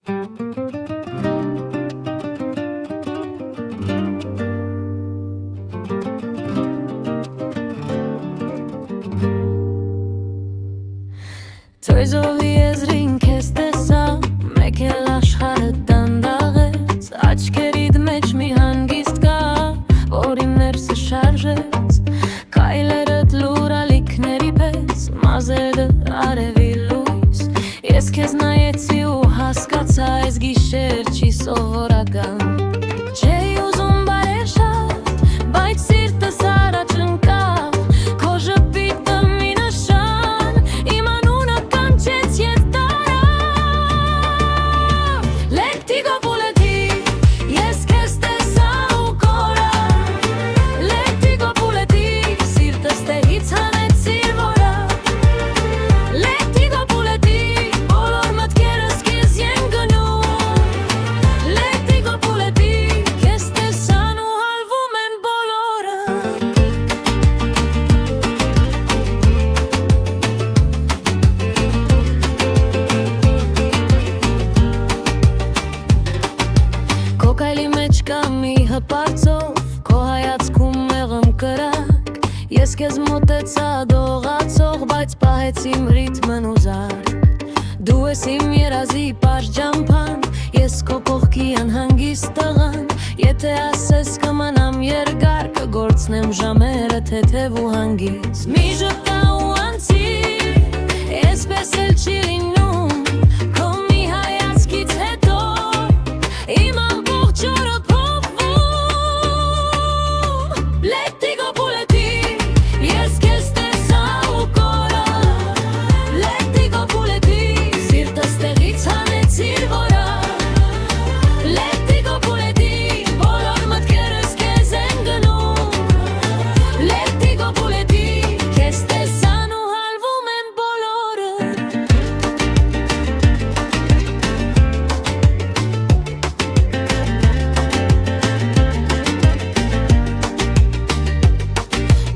Թույզովի եզրին քեզ տեսա, մեկ էլ աշխարհը դանդաղեց, աչքերիդ մեջ մի հանգիստ կա, որ իմ ներսը շարժեց, քայլերդ լուրալիքների պես, մազերը արևի լույս, ես քեզ նայեցի ու հասկացա, այս գիշեր չի սովորական, չէի ուզում բարեր շատ, բայց սիրտս առաջ ընկավ, քո ժպիտը մի նշան, իմ անունը կանչեց և տարավ, Lettigo Buleti, ես քեզ տեսա ու կորա, Lettigo Buleti, սիրտս տեղից հանեցիր որա, Lettigo Buleti, բոլոր մտքերս քեզ են գնում, Lettigo Buleti, քեզ տեսան ու հալվում են բոլորը Քո քայլի մեջ կա մի հպարծով, քո հայացքում մեղմ կրակ, ես քեզ մոտեցա դողացող, բայց պահեց իմ ռիթմն ու զարկ, դու ես իմ երազի պարզ ջամփան, ես քո կողքի անհանգիստ տղան, եթե ասես կմնամ երկար, կգործնեմ ժամերը թեթև ու հանգիստ, մի ժպտա ու անցիր, այսպես էլ չի լինում, քո մի հայացքից հետո, իմ ամբողջ օրը փոխվում, Lettigo Buleti, ես քեզ տեսա ու կորա, Lettigo Buleti, սիրտս տեղից հանեցիր որա, Lettigo Buleti, բոլոր մտքերս քեզ են գնում, Lettigo Buleti, քեզ տեսան ու հալվում են բոլորը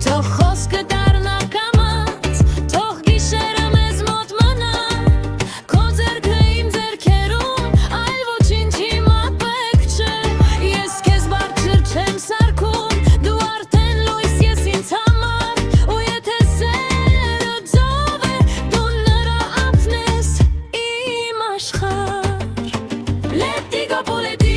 Թող խոսքը դառնա կամաց, թող գիշերը մեզ մոտ մնա, քո ձեռքը իմ ձեռքերում, այլ ոչինչ հիմա պետք չէ, ես քեզ բարձր չեմ սարքում, դու արդեն լույս ես ինձ համար, ու եթե սերը ձով է, դու նրա ափն ես իմ աշխարհ, Lettigo Buleti